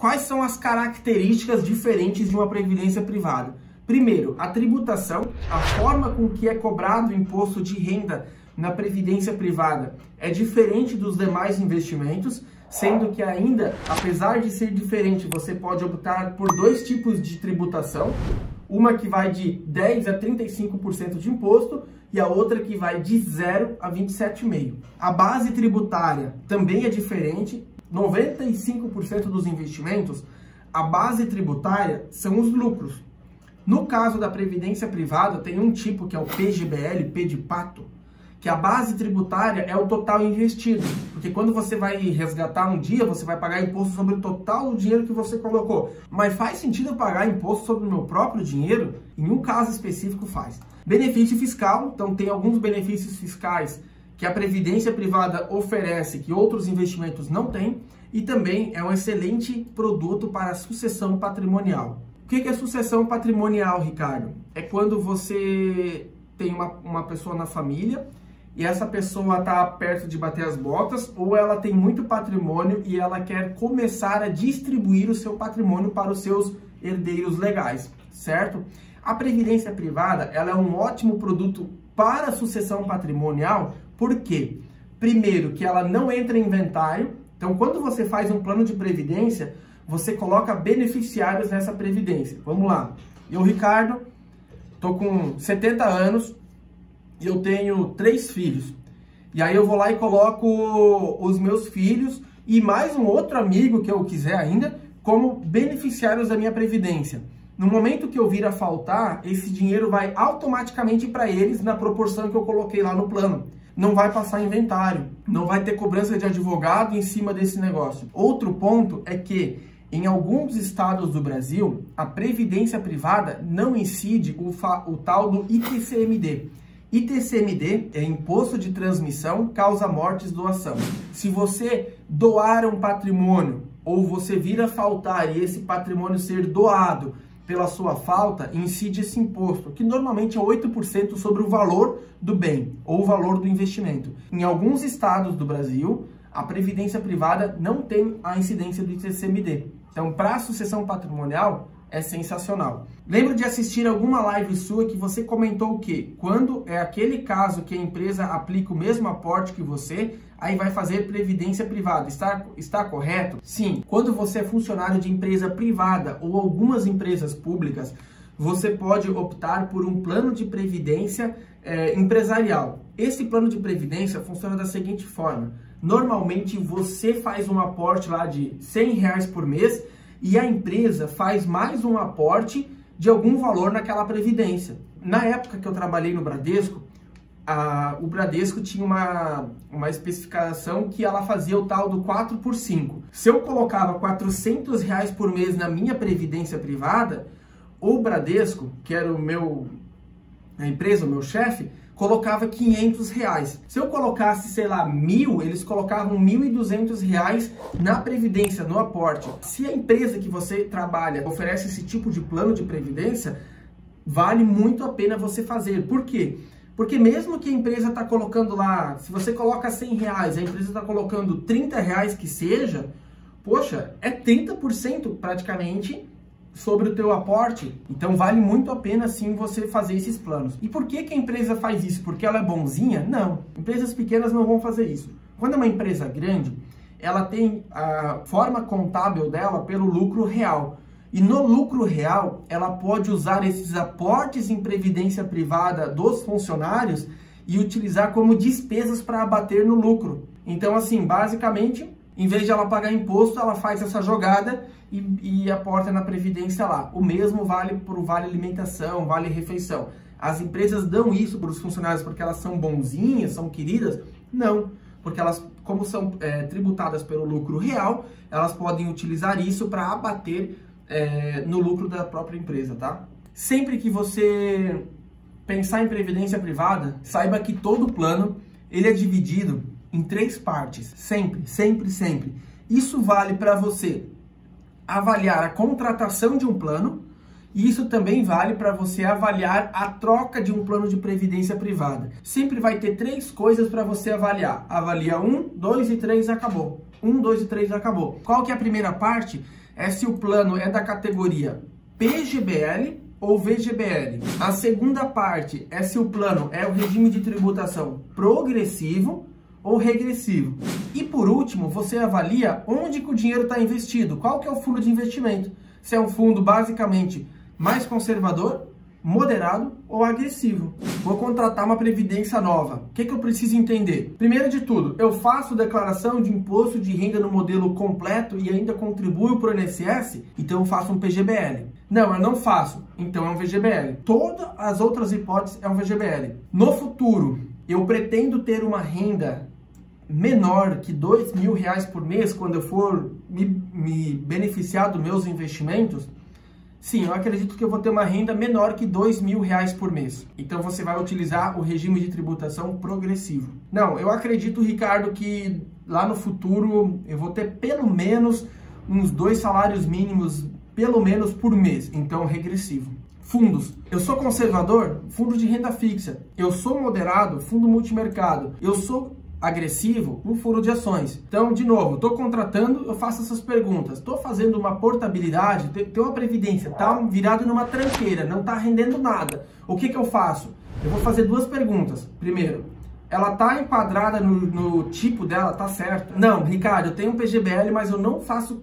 Quais são as características diferentes de uma previdência privada? Primeiro, a tributação, a forma com que é cobrado o imposto de renda na previdência privada é diferente dos demais investimentos, sendo que ainda, apesar de ser diferente, você pode optar por dois tipos de tributação, uma que vai de 10% a 35% de imposto e a outra que vai de 0% a 27,5%. A base tributária também é diferente, 95% dos investimentos, a base tributária são os lucros. No caso da previdência privada, tem um tipo que é o PGBL, P de pato, que a base tributária é o total investido. Porque quando você vai resgatar um dia, você vai pagar imposto sobre o total do dinheiro que você colocou. Mas faz sentido eu pagar imposto sobre o meu próprio dinheiro? Em um caso específico faz. Benefício fiscal, então tem alguns benefícios fiscais que a previdência privada oferece que outros investimentos não têm. E também é um excelente produto para a sucessão patrimonial. O que é sucessão patrimonial, Ricardo? É quando você tem uma pessoa na família e essa pessoa está perto de bater as botas, ou ela tem muito patrimônio e ela quer começar a distribuir o seu patrimônio para os seus herdeiros legais, certo? A previdência privada, ela é um ótimo produto para a sucessão patrimonial, por quê? Primeiro, que ela não entra em inventário, então quando você faz um plano de previdência, você coloca beneficiários nessa previdência. Vamos lá, eu, Ricardo, estou com 70 anos, e eu tenho 3 filhos. E aí eu vou lá e coloco os meus filhos e mais um outro amigo que eu quiser ainda como beneficiários da minha previdência. No momento que eu vir a faltar, esse dinheiro vai automaticamente para eles na proporção que eu coloquei lá no plano. Não vai passar inventário, não vai ter cobrança de advogado em cima desse negócio. Outro ponto é que em alguns estados do Brasil, a previdência privada não incide o tal do ITCMD. ITCMD é Imposto de Transmissão, Causa Mortes, Doação. Se você doar um patrimônio ou você vir a faltar e esse patrimônio ser doado pela sua falta, incide esse imposto, que normalmente é 8% sobre o valor do bem ou o valor do investimento. Em alguns estados do Brasil, a previdência privada não tem a incidência do ITCMD. Então, para a sucessão patrimonial, é sensacional. Lembra de assistir alguma live sua que você comentou o quê? Quando é aquele caso que a empresa aplica o mesmo aporte que você, aí vai fazer previdência privada. Está correto? Sim. Quando você é funcionário de empresa privada ou algumas empresas públicas, você pode optar por um plano de previdência empresarial. Esse plano de previdência funciona da seguinte forma. Normalmente você faz um aporte lá de R$100 por mês e a empresa faz mais um aporte de algum valor naquela previdência. Na época que eu trabalhei no Bradesco, o Bradesco tinha uma especificação que ela fazia o tal do 4x5. Se eu colocava R$400 por mês na minha previdência privada, o Bradesco, que era a empresa, o meu chefe, colocava R$500. Se eu colocasse, sei lá, 1.000, eles colocavam R$1.200 na previdência, no aporte. Se a empresa que você trabalha oferece esse tipo de plano de previdência, vale muito a pena você fazer. Por quê? Porque mesmo que a empresa está colocando lá, se você coloca R$100, a empresa está colocando R$30 que seja, poxa, é 30% praticamente sobre o teu aporte, então vale muito a pena sim você fazer esses planos. E por que a empresa faz isso? Porque ela é bonzinha? Não, empresas pequenas não vão fazer isso. Quando é uma empresa grande, ela tem a forma contábil dela pelo lucro real. E no lucro real, ela pode usar esses aportes em previdência privada dos funcionários e utilizar como despesas para abater no lucro. Então assim, basicamente, em vez de ela pagar imposto, ela faz essa jogada e aporta na previdência lá. O mesmo vale para o vale alimentação, vale refeição. As empresas dão isso para os funcionários porque elas são bonzinhas, são queridas? Não, porque elas, como são tributadas pelo lucro real, elas podem utilizar isso para abater no lucro da própria empresa, tá? Sempre que você pensar em previdência privada, saiba que todo plano ele é dividido em 3 partes, sempre, sempre, sempre. Isso vale para você avaliar a contratação de um plano e isso também vale para você avaliar a troca de um plano de previdência privada. Sempre vai ter 3 coisas para você avaliar. Avalia 1, 2 e 3, acabou. 1, 2 e 3, acabou. Qual que é a primeira parte? é se o plano é da categoria PGBL ou VGBL. A segunda parte é se o plano é o regime de tributação progressivo ou regressivo. E por último, você avalia onde que o dinheiro está investido, qual que é o fundo de investimento. Se é um fundo basicamente mais conservador, moderado ou agressivo. Vou contratar uma previdência nova. O que eu preciso entender? Primeiro de tudo, eu faço declaração de imposto de renda no modelo completo e ainda contribuo para o INSS? Então eu faço um PGBL. Não, eu não faço. Então é um VGBL. Todas as outras hipóteses é um VGBL. No futuro, eu pretendo ter uma renda menor que R$2.000 por mês quando eu for me beneficiar dos meus investimentos. Sim, eu acredito que eu vou ter uma renda menor que R$2.000 por mês. Então você vai utilizar o regime de tributação progressivo. Não, eu acredito, Ricardo, que lá no futuro eu vou ter pelo menos uns 2 salários mínimos, pelo menos por mês. Então, regressivo. Fundos. Eu sou conservador? Fundo de renda fixa. Eu sou moderado? Fundo multimercado. Eu sou agressivo? Um fundo de ações. Então, de novo, estou contratando, eu faço essas perguntas. Estou fazendo uma portabilidade, tem uma previdência, está virado numa tranqueira, não está rendendo nada. O que eu faço? Eu vou fazer 2 perguntas. Primeiro, ela está enquadrada no tipo dela, tá certo? Não, Ricardo, eu tenho um PGBL, mas eu não faço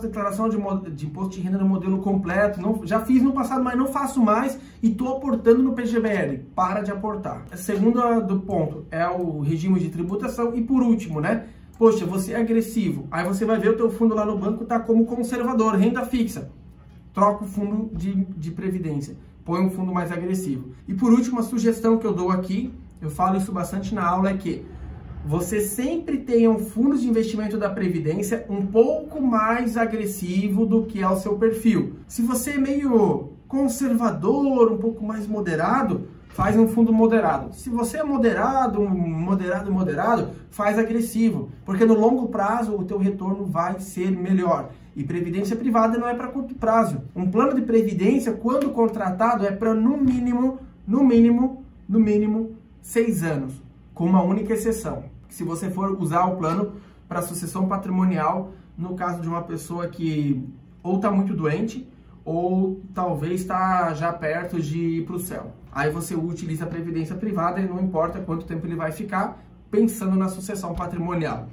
declaração de imposto de renda no modelo completo. Já fiz no passado, mas não faço mais e estou aportando no PGBL. Para de aportar. A segunda do ponto é o regime de tributação. E por último, né? Poxa, você é agressivo. Aí você vai ver o teu fundo lá no banco tá como conservador, renda fixa. Troca o fundo de previdência. Põe um fundo mais agressivo. E por último, a sugestão que eu dou aqui, eu falo isso bastante na aula, é que você sempre tenha um fundo de investimento da Previdência um pouco mais agressivo do que é o seu perfil. Se você é meio conservador, um pouco mais moderado, faz um fundo moderado. Se você é moderado, faz agressivo, porque no longo prazo o teu retorno vai ser melhor. E previdência privada não é para curto prazo. Um plano de previdência, quando contratado, é para no mínimo 6 anos, com uma única exceção. Se você for usar o plano para sucessão patrimonial, no caso de uma pessoa que ou está muito doente, ou talvez está já perto de ir para o céu. Aí você utiliza a previdência privada e não importa quanto tempo ele vai ficar, pensando na sucessão patrimonial.